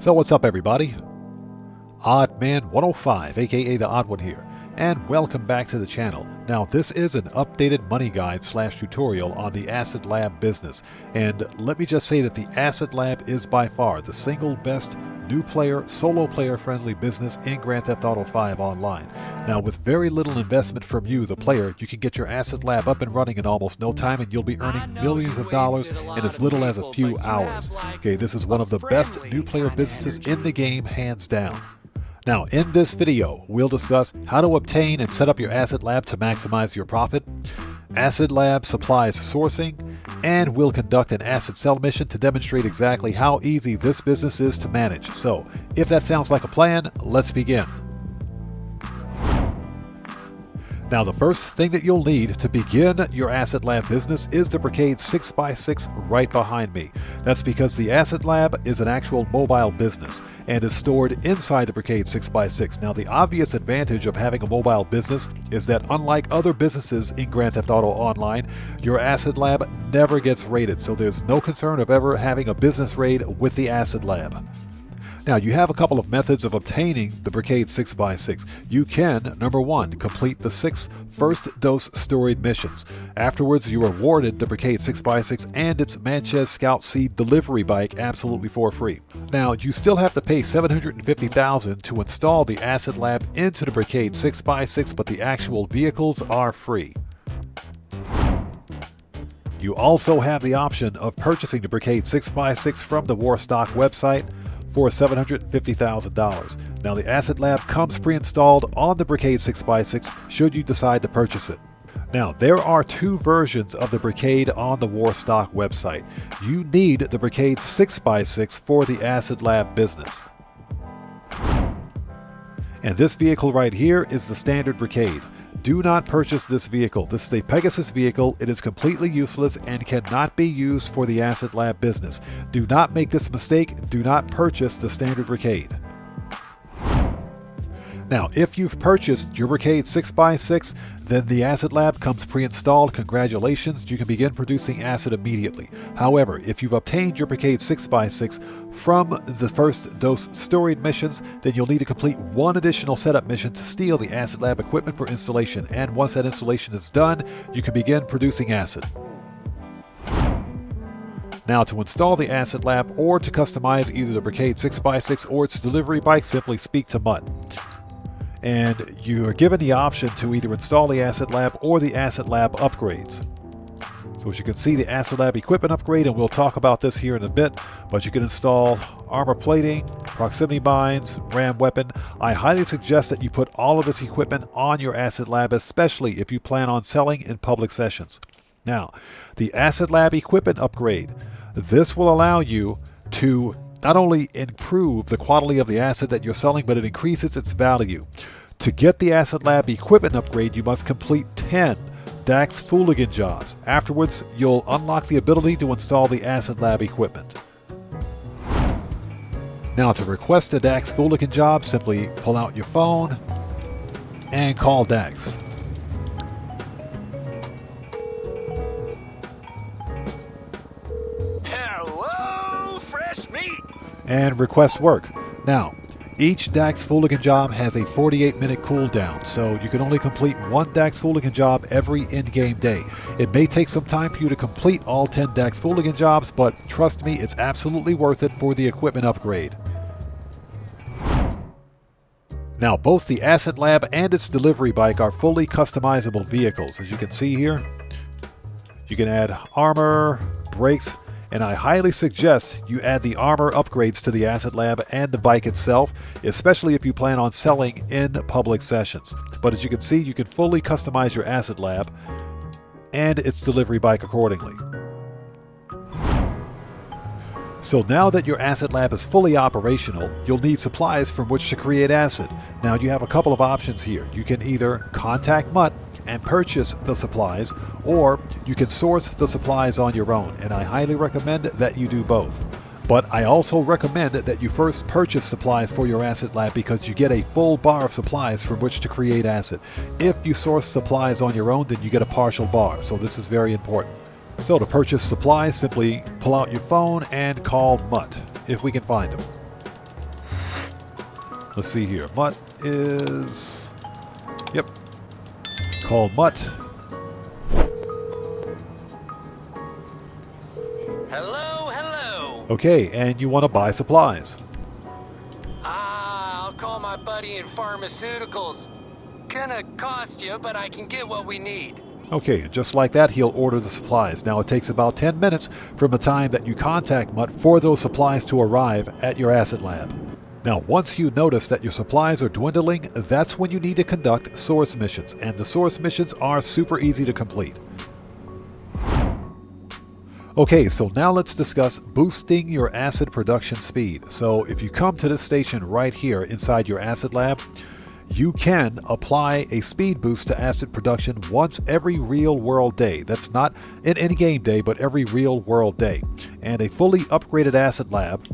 So what's up, everybody? OddMan105, aka the Odd One here, and welcome back to the channel. Now this is an updated money guide / tutorial on the Acid Lab business, and let me just say that the Acid Lab is by far the single best new player, solo player friendly business in Grand Theft Auto 5 online. Now with very little investment from you, the player, you can get your Acid Lab up and running in almost no time, and you'll be earning millions of dollars in as little as a few hours. Okay, this is one of the best new player businesses in the game, hands down. Now, in this video, we'll discuss how to obtain and set up your Acid Lab to maximize your profit, Acid Lab supplies sourcing, and we'll conduct an acid sell mission to demonstrate exactly how easy this business is to manage. So, if that sounds like a plan, let's begin. Now, the first thing that you'll need to begin your Acid Lab business is the Brigade 6x6 right behind me. That's because the Acid Lab is an actual mobile business and is stored inside the Brigade 6x6. Now, the obvious advantage of having a mobile business is that unlike other businesses in Grand Theft Auto Online, your Acid Lab never gets raided, so there's no concern of ever having a business raid with the Acid Lab. Now, you have a couple of methods of obtaining the Brigade 6x6. You can, number one, complete the 6 first dose storied missions. Afterwards, you are awarded the Brigade 6x6 and its Manches Scout Seed delivery bike absolutely for free. Now, you still have to pay $750,000 to install the Acid Lab into the Brigade 6x6, but the actual vehicles are free. You also have the option of purchasing the Brigade 6x6 from the Warstock website for $750,000. Now, the Acid Lab comes pre-installed on the Brigade 6x6 should you decide to purchase it. Now, there are 2 versions of the Brigade on the Warstock website. You need the Brigade 6x6 for the Acid Lab business. And this vehicle right here is the standard Brigade. Do not purchase this vehicle. This is a Pegasus vehicle. It is completely useless and cannot be used for the Acid Lab business. Do not make this mistake. Do not purchase the standard Brigade. Now, if you've purchased your Brigade 6x6, then the Acid Lab comes pre-installed. Congratulations, you can begin producing acid immediately. However, if you've obtained your Brigade 6x6 from the first dose storied missions, then you'll need to complete one additional setup mission to steal the Acid Lab equipment for installation. And once that installation is done, you can begin producing acid. Now, to install the Acid Lab or to customize either the Brigade 6x6 or its delivery bike, simply speak to Mutt. And you are given the option to either install the Acid Lab or the Acid Lab upgrades. So as you can see, the Acid Lab equipment upgrade, and we'll talk about this here in a bit, but you can install armor plating, proximity mines, ram weapon. I highly suggest that you put all of this equipment on your Acid Lab, especially if you plan on selling in public sessions. Now, the Acid Lab equipment upgrade. This will allow you to not only improve the quality of the acid that you're selling, but it increases its value. To get the Acid Lab equipment upgrade, you must complete 10 Dax Fooligan Jobs. Afterwards, you'll unlock the ability to install the Acid Lab equipment. Now, to request a Dax Fooligan Job, simply pull out your phone and call Dax. And request work. Now, each Dax Fooligan job has a 48-minute cooldown, so you can only complete one Dax Fooligan job every in-game day. It may take some time for you to complete all 10 Dax Fooligan jobs, but trust me, it's absolutely worth it for the equipment upgrade. Now, both the Acid Lab and its delivery bike are fully customizable vehicles. As you can see here, you can add armor, brakes, and I highly suggest you add the armor upgrades to the Acid Lab and the bike itself, especially if you plan on selling in public sessions. But as you can see, you can fully customize your Acid Lab and its delivery bike accordingly. So now that your Acid Lab is fully operational, you'll need supplies from which to create acid. Now, you have a couple of options here. You can either contact Mutt and purchase the supplies, or you can source the supplies on your own, and I highly recommend that you do both. But I also recommend that you first purchase supplies for your Acid Lab because you get a full bar of supplies from which to create acid. If you source supplies on your own, then you get a partial bar, so this is very important. So to purchase supplies, simply pull out your phone and call Mutt, if we can find him. Let's see here. Mutt is... Yep. Call Mutt. Hello, hello. Okay, and you want to buy supplies. I'll call my buddy in pharmaceuticals. Gonna cost you, but I can get what we need. Okay, just like that, he'll order the supplies. Now, it takes about 10 minutes from the time that you contact Mutt for those supplies to arrive at your asset lab. Now, once you notice that your supplies are dwindling, that's when you need to conduct source missions, and the source missions are super easy to complete. Okay, so now let's discuss boosting your acid production speed. So if you come to this station right here inside your acid lab, you can apply a speed boost to acid production once every real world day. That's not in any game day, but every real world day. And a fully upgraded acid lab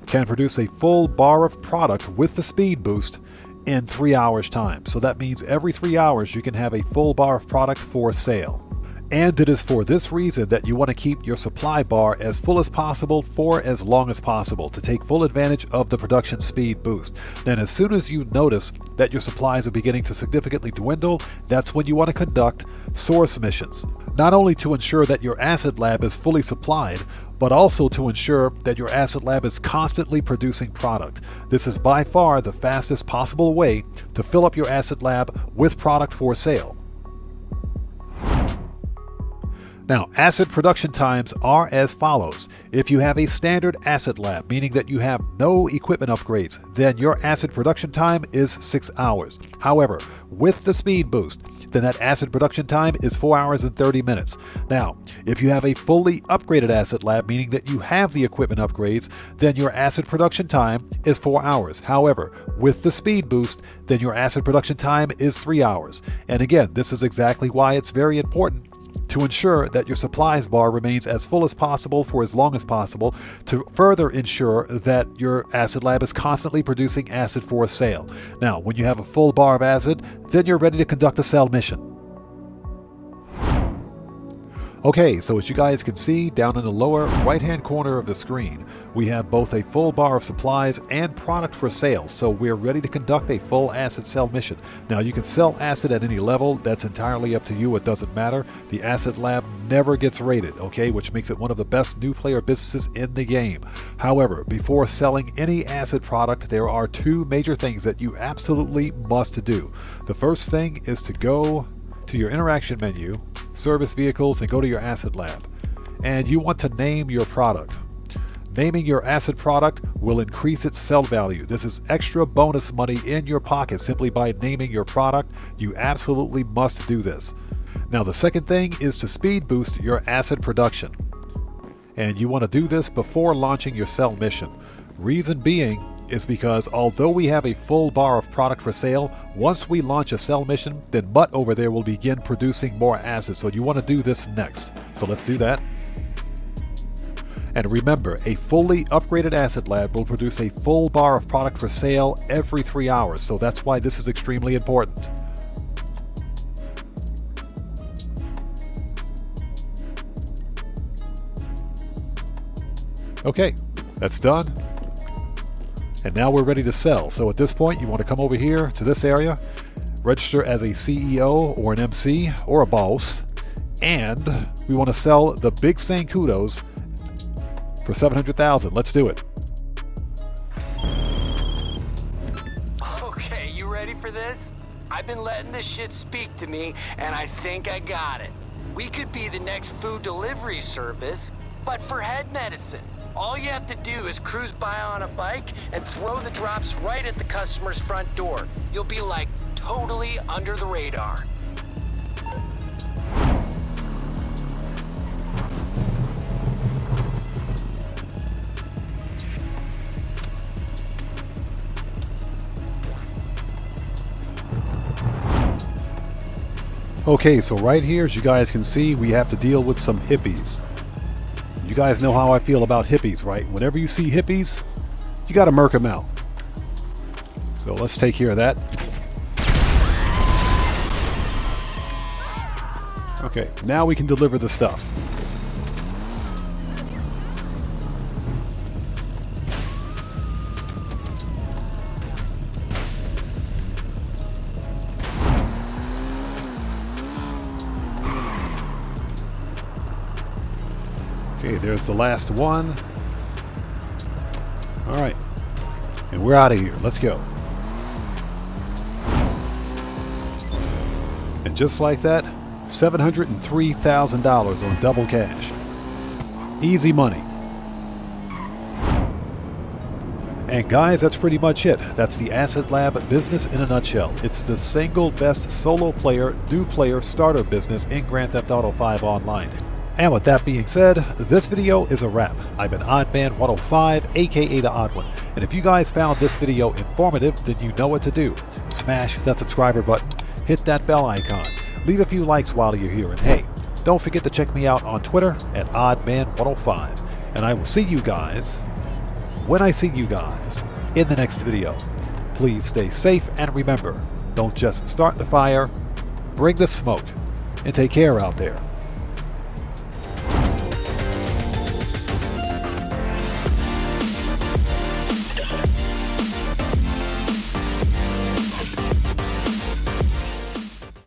can produce a full bar of product with the speed boost in 3 hours time. So that means every 3 hours you can have a full bar of product for sale. And it is for this reason that you want to keep your supply bar as full as possible for as long as possible to take full advantage of the production speed boost. Then as soon as you notice that your supplies are beginning to significantly dwindle, that's when you want to conduct source missions. Not only to ensure that your acid lab is fully supplied, but also to ensure that your acid lab is constantly producing product. This is by far the fastest possible way to fill up your acid lab with product for sale. Now, acid production times are as follows. If you have a standard acid lab, meaning that you have no equipment upgrades, then your acid production time is 6 hours. However, with the speed boost, then that acid production time is 4 hours and 30 minutes. Now, if you have a fully upgraded acid lab, meaning that you have the equipment upgrades, then your acid production time is 4 hours. However, with the speed boost, then your acid production time is 3 hours. And again, this is exactly why it's very important to ensure that your supplies bar remains as full as possible for as long as possible, to further ensure that your acid lab is constantly producing acid for sale. Now, when you have a full bar of acid, then you're ready to conduct a sell mission. Okay, so as you guys can see down in the lower right-hand corner of the screen, we have both a full bar of supplies and product for sale, so we're ready to conduct a full acid sell mission. Now, you can sell acid at any level. That's entirely up to you. It doesn't matter. The acid lab never gets rated, okay, which makes it one of the best new player businesses in the game. However, before selling any acid product, there are two major things that you absolutely must do. The first thing is to go to your interaction menu, service vehicles, and go to your acid lab. And you want to name your product. Naming your acid product will increase its sell value. This is extra bonus money in your pocket simply by naming your product. You absolutely must do this. Now, the second thing is to speed boost your acid production. And you want to do this before launching your sell mission. Reason being is because although we have a full bar of product for sale, once we launch a sell mission, then Mutt over there will begin producing more acid. So you want to do this next. So let's do that. And remember, a fully upgraded acid lab will produce a full bar of product for sale every 3 hours. So that's why this is extremely important. Okay, that's done. And now we're ready to sell. So at this point, you want to come over here to this area, register as a CEO or an MC or a boss, and we want to sell the Big Sankudos for 700,000. Let's do it. Okay, you ready for this? I've been letting this shit speak to me, and I think I got it. We could be the next food delivery service, but for head medicine. All you have to do is cruise by on a bike and throw the drops right at the customer's front door. You'll be like totally under the radar. Okay, so right here, as you guys can see, we have to deal with some hippies. You guys know how I feel about hippies, right? Whenever you see hippies, you gotta murk them out. So let's take care of that. Okay, now we can deliver the stuff. there's the last one. All right, and we're out of here. Let's go. And just like that, $703,000 on double cash. Easy money. And guys, that's pretty much it. That's the Asset Lab business in a nutshell. It's the single best solo player, new player starter business in Grand Theft Auto 5 Online. And with that being said, this video is a wrap. I've been OddMan105, aka The Odd One. And if you guys found this video informative, then you know what to do. Smash that subscriber button, hit that bell icon, leave a few likes while you're here, and hey, don't forget to check me out on Twitter at OddMan105. And I will see you guys when I see you guys in the next video. Please stay safe, and remember, don't just start the fire, bring the smoke, and take care out there.